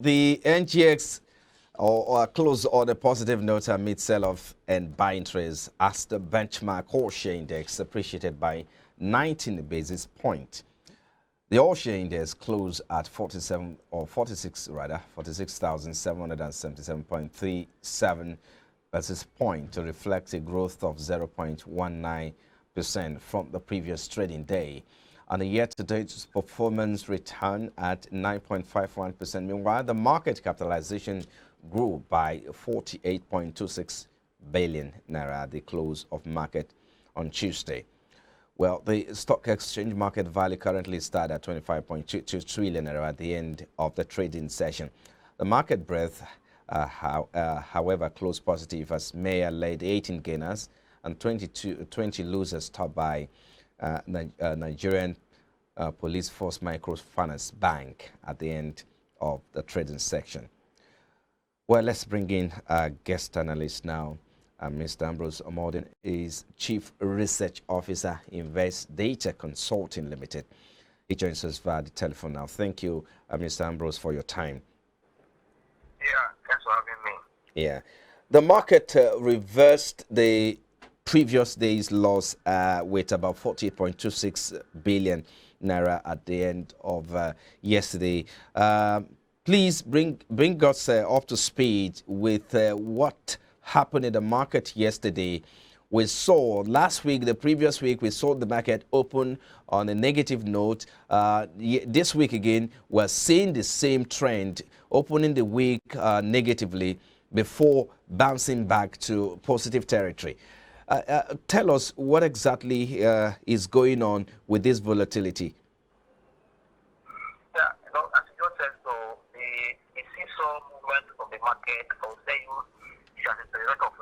The NGX or close on a positive note amid sell-off and buying trades as the benchmark all-share index appreciated by 19 basis points. The all-share index closed at 46,777.37 basis point to reflect a growth of 0.19% from the previous trading day. And the year-to-date performance returned at 9.51%. Meanwhile, the market capitalization grew by 48.26 billion naira at the close of market on Tuesday. Well, the stock exchange market value currently stands at 25.22 trillion naira at the end of the trading session. The market breadth, however, closed positive as Mayor led 18 gainers and 20 losers, topped by Nigerian Police Force Microfinance Bank at the end of the trading section. Well, let's bring in our guest analyst now. Mr. Ambrose Omodin is Chief Research Officer, Invest Data Consulting Limited. He joins us via the telephone now. Thank you, Mr. Ambrose, for your time. Yeah, thanks for having me. Yeah. The market reversed the previous day's loss with about 48.26 billion naira at the end of yesterday. Please bring us up to speed with what happened in the market yesterday. We saw last week, the previous week, we saw the market open on a negative note. This week again, we're seeing the same trend, opening the week negatively before bouncing back to positive territory. Tell us what exactly is going on with this volatility. Yeah, as you just said, so the seesaw movement of the market, I would say it's as a result of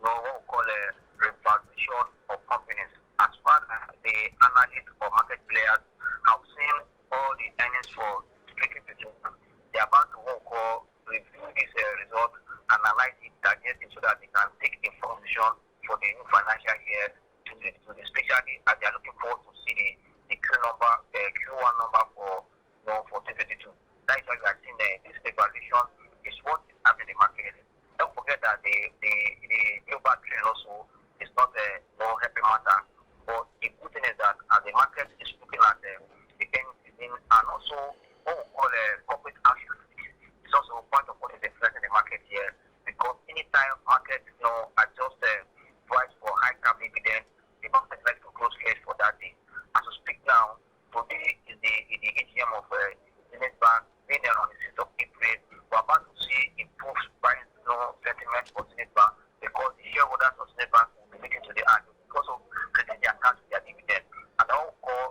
what we call a revaluation of companies. As far as the analysts or market players have seen all the earnings for 2022, they are about to review this result, analyze it, digest it so that they can take information for the new financial year 2022, especially as they are looking forward to see the Q1 number for 2022. That is why we are seeing this evaluation is what is happening in the market. Don't forget that the global trend also is not a happy matter. But the good thing is that as the market is looking at the end season and also what we call corporate action, it's also a point of what is influencing the market here. Because anytime market adjust the price for high cap dividend, the market likes to close cash for that day. As we speak now, today is the AGM of Zenith Bank, being there on the 6th of April. We're about to see improved price sentiment for Zenith Bank because the shareholders of Zenith Bank will be meeting to the annual because of creating their account with their dividend. And I will call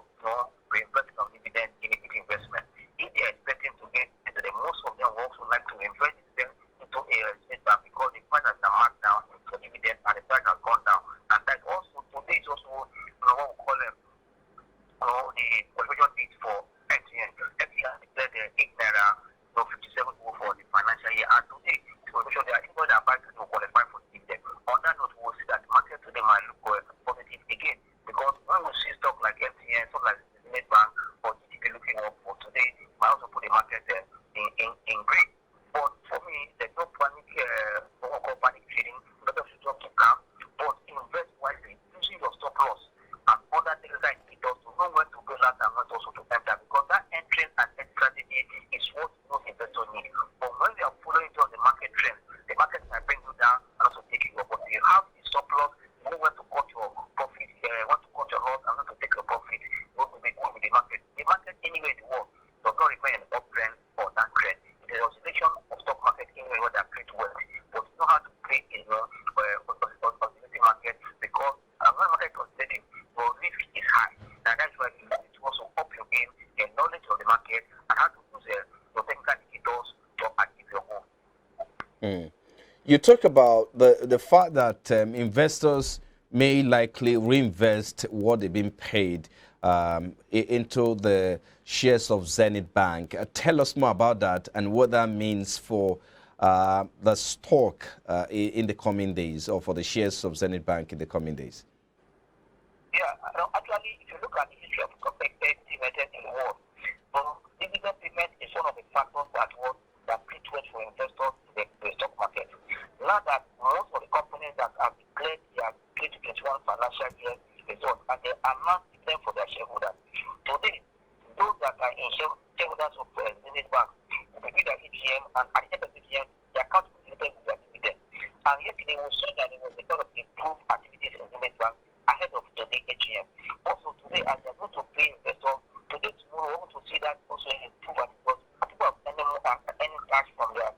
reinvestment of dividend in equity investment. If they are expecting to get into the most of them will also like to invest them into a Zenith Bank because the price has been marked down for dividend and the price has gone down. And that also today is also what we call the qualification date for MTN. MTN has declared the 8 naira 57 for the financial year. And today, the qualification there, anybody that buys it will qualify for the dividend. On that note, we will see that the market today might look positive again. Because when we see stock like MTN, stock like Zenith Bank, or GDP looking up for today, might also put the market in green. But for me, there's no panic, what we call panic trading. Let us talk to calm, but invest wisely, using your stop loss and other things like it does to know when to go last and when also to enter. Because that entry and exit strategy is what most investors need. But when they are following just the market trend, the market might bring you down and also take you up. But if you have the stop loss, you know when to cut your profit, when to cut your loss and when to take your profit, you will be good with the market. The market anywhere in the world does not remain an uptrend or downtrend. It is an oscillation of stock market anywhere where they create wealth. But you know how to play in oscillating market because when market is oscillating, your risk is high. And that's why you need to also up your game, your knowledge of the market, and how to use your technical indicators to achieve your goal. You talk about the fact that investors may likely reinvest what they've been paid into the shares of Zenith Bank. Tell us more about that and what that means for the stock in the coming days, or for the shares of Zenith Bank in the coming days. Yeah, actually, if you look at the history of competitive methods in the world, dividend payment is one of the factors that and at the end of the year, the account will be with their dividend. And yesterday we saw that there was a lot of improved activities in the bank ahead of today AGM. Also today, as they're going to pay investors, today tomorrow we're going to see that also improve because people have any cash from their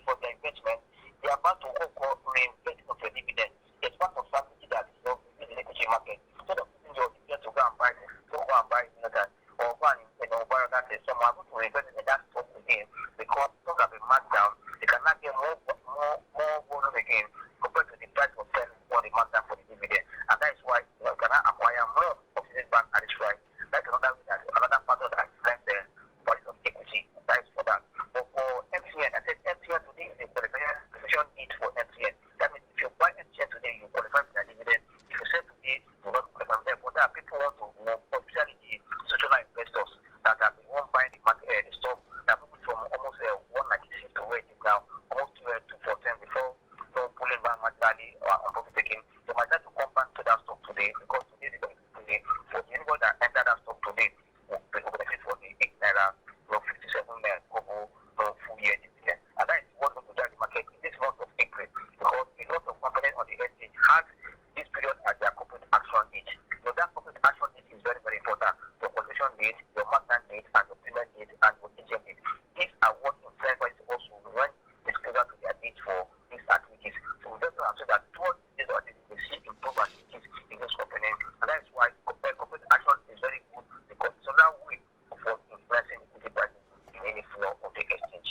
for their investment, they are about to also reinvest of their dividend. It's part of strategy that is not in the equity market. Instead of putting your dividend to go and buy that or go and borrow that someone going to reinvest in that stock again because stock have been marked down, they cannot get more volume again compared to the price of selling for the marked down for the dividend. And that is why you cannot acquire more of this bank at this price. That's another factor that affects the price of equity. That is for that. But for MTN, I said MTN today is a qualification need for MTN. That means if you buy MTN today, you qualify for the dividend. If you sell today, you will not qualify. Therefore, there are people who want to know, especially the social investors that have been one buying the market, the stock, that moved from almost 196 to where it is now, almost to 214 before pulling back marginally or profit taking. They might have to come back to that stock today because today they going to today. For anybody that enter that stock today, will benefit for the 8 naira, 57 naira, full year dividend. And that is what going to drive the market in this month of April because a lot of companies on the exchange had this period as their corporate action date. So that corporate action date is very, very important. Your qualification date, your market date, and your payment date, and your agent date. These are what influence also when it's closer to their date for these activities. So we just want to say that towards this activity, we see improved activities in this company. And that is why corporate action is very good because it's another way for influencing equity prices in any flow of the exchange.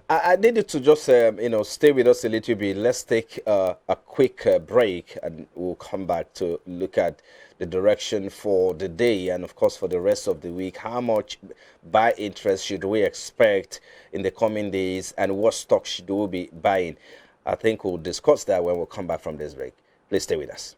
I needed to just stay with us a little bit. Let's take a quick break, and we'll come back to look at the direction for the day and, of course, for the rest of the week. How much buy interest should we expect in the coming days, and what stocks should we be buying? I think we'll discuss that when we come back from this break. Please stay with us.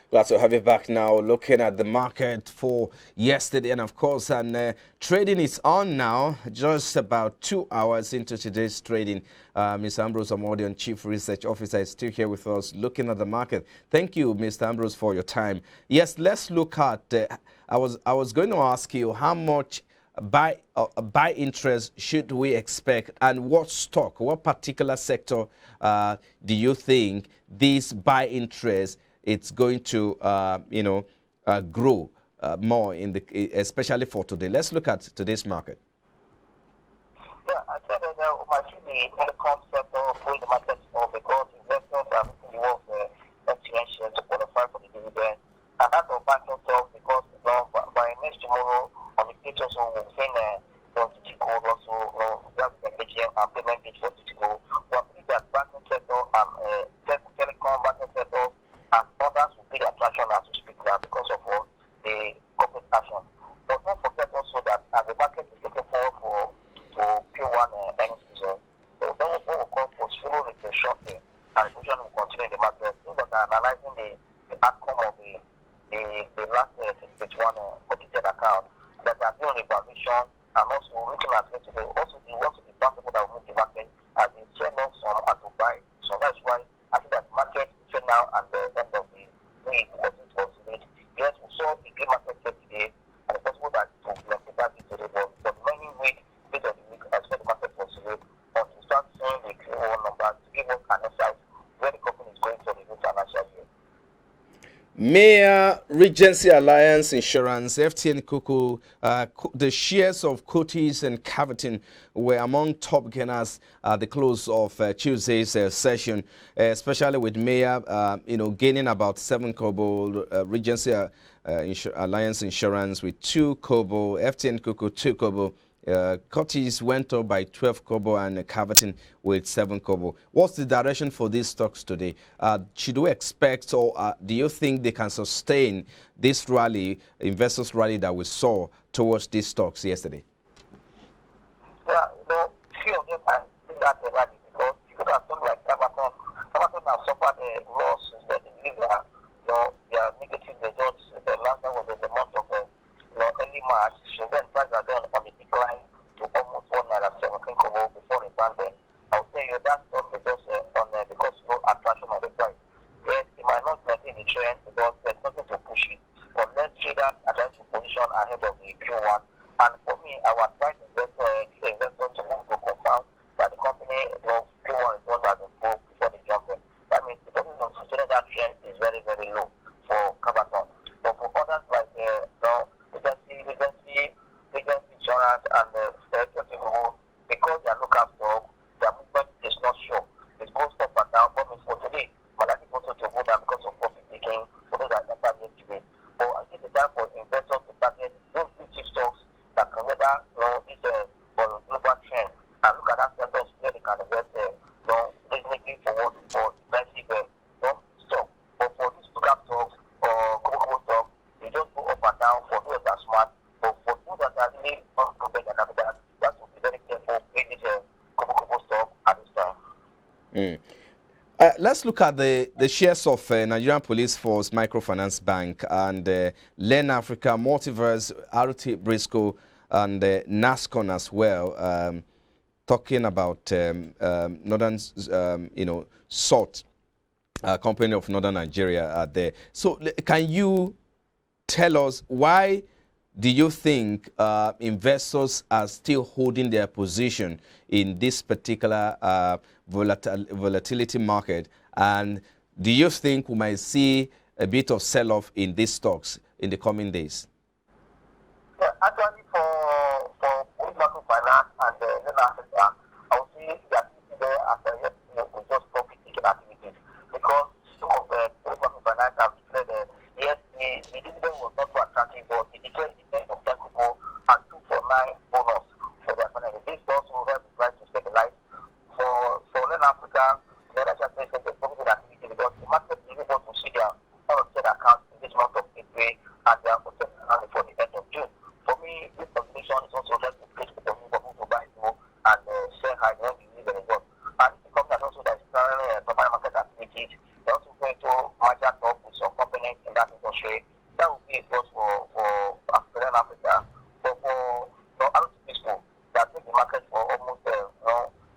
Glad to have you back now, looking at the market for yesterday. And of course, trading is on now, just about 2 hours into today's trading. Mr. Ambrose Amodian, Chief Research Officer, is still here with us, looking at the market. Thank you, Mr. Ambrose, for your time. Yes, let's look at, I was going to ask you how much buy interest should we expect, and what stock, what particular sector do you think this buy interest it's going to grow more in the, especially for today? Let's look at today's market. Yeah, I said that might be the telecom sector, pulling the market more because investors are looking towards analyzing the outcome of the last 61 audited account, that they are doing evaluation and also looking at it today. Also, they want to be possible that will make the market as they sell off some and to buy. So that's why I think that the market between now and the end of the week was it was late. Yes, we saw the green market today, and it's possible that to that today, but many weeks later the week as well the market was late. But to start seeing the Q1 numbers to give us an insight where the company is going for the new financial year. Mayor, Regency Alliance Insurance, FTN Kuku, the shares of Cotis and Caverton were among top gainers at the close of Tuesday's session, especially with Mayor, gaining about 7 kobo, Regency Alliance Insurance with 2 kobo, FTN Kuku 2 kobo. Cotis went up by 12 kobo and Caverton with 7 kobo. What's the direction for these stocks today? Should we expect, or do you think they can sustain this rally, investors rally that we saw towards these stocks yesterday? Yeah, few of them I think that the rally because you could have something like Caverton. Caverton have suffered a loss that they deliver, their negative results. The last one was in the month of early March. So then prices are then on the decline to almost 1.17 kobo before the pandemic. I'll tell you that stock is just because no attraction on the price. Yes, it might not maintain the trend because there's nothing to push it. But let's traders are trying to position ahead of the Q1. And for me, our advice investors to move to confirm that the company Q1 is not as improved before the jump. That means the company of that trend is very, very low for Caverton. But for others like Regency Insurance and because they are local stock, their movement is not sure. It goes up and down, but for today, but I think also to go down because of profit taking for those that are targeted today. So I think it's time for investors to target those blue stocks that can weather this global trend and look at that sectors where they can invest reasonably forward for defensive stock. But for these local stocks or global stocks, they just go up and down for those that are smart. But for those that are really unprepared and that will be very careful in this global stock at this time. Let's look at the shares of Nigerian Police Force, Microfinance Bank, and Len Africa, Multiverse, RT Briscoe, and NASCON as well. Talking about Northern, SALT, company of Northern Nigeria there. So can you tell us why do you think investors are still holding their position in this particular volatility market? And do you think we might see a bit of sell-off in these stocks in the coming days? Yeah, actually, for microfinance and Len Africa, I would say that there after just profit-taking activities because some of the microfinance have declared yes, the dividend was not so attractive, but it declared dividend of 10 people and 2 for 9 bonus for their financial. This also help the price to stabilize. For Len Africa, the other chapter is the profit activity because the market is able to see their unaudited accounts in this month of April and their audited account before the end of June. For me, this combination is also help to place the people to buy more and sell high when we need the result. And the company also that is currently providing market activities. They also going to merger talk with some companies in that industry. That would be a plus for Len Africa. But for RT Briscoe, that make the market for almost the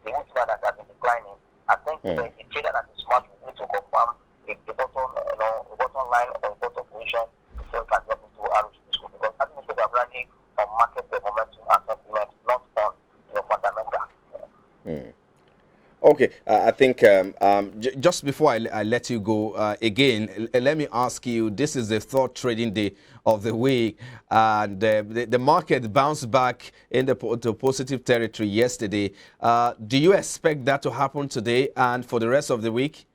week that has been declining. I think the trader that is smart will need to confirm the bottom line or bottom position before it can get into RT Briscoe because I think they are running on market momentum and sentiment, not on fundamental. Okay, I think just before I let you go, again, let me ask you, this is the third trading day of the week, and the market bounced back into positive territory yesterday. Do you expect that to happen today and for the rest of the week?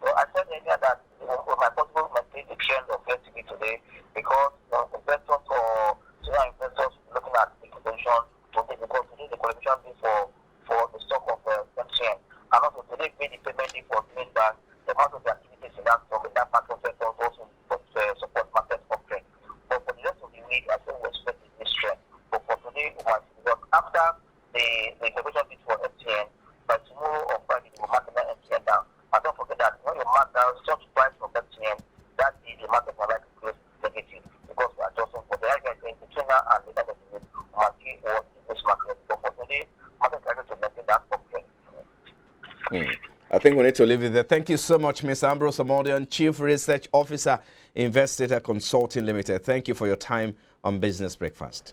Well, I said earlier that we might possibly maintain the trend of yesterday today because investors or senior investors looking at the position today because today the qualification is for the stock of MTN. And also today paid the payment for doing that. The amount of the activities in that stock, in that market sector also support market uptrend. But for the rest of the week, I think we expect this trend. But for today, we might see because after the qualification bid for MTN, by tomorrow or Friday, we will mark the MTN down. And don't forget that when you mark think we need to leave it there. Thank you so much, Mr. Ambrose Amodian, Chief Research Officer, Investigator Consulting Limited. Thank you for your time on Business Breakfast.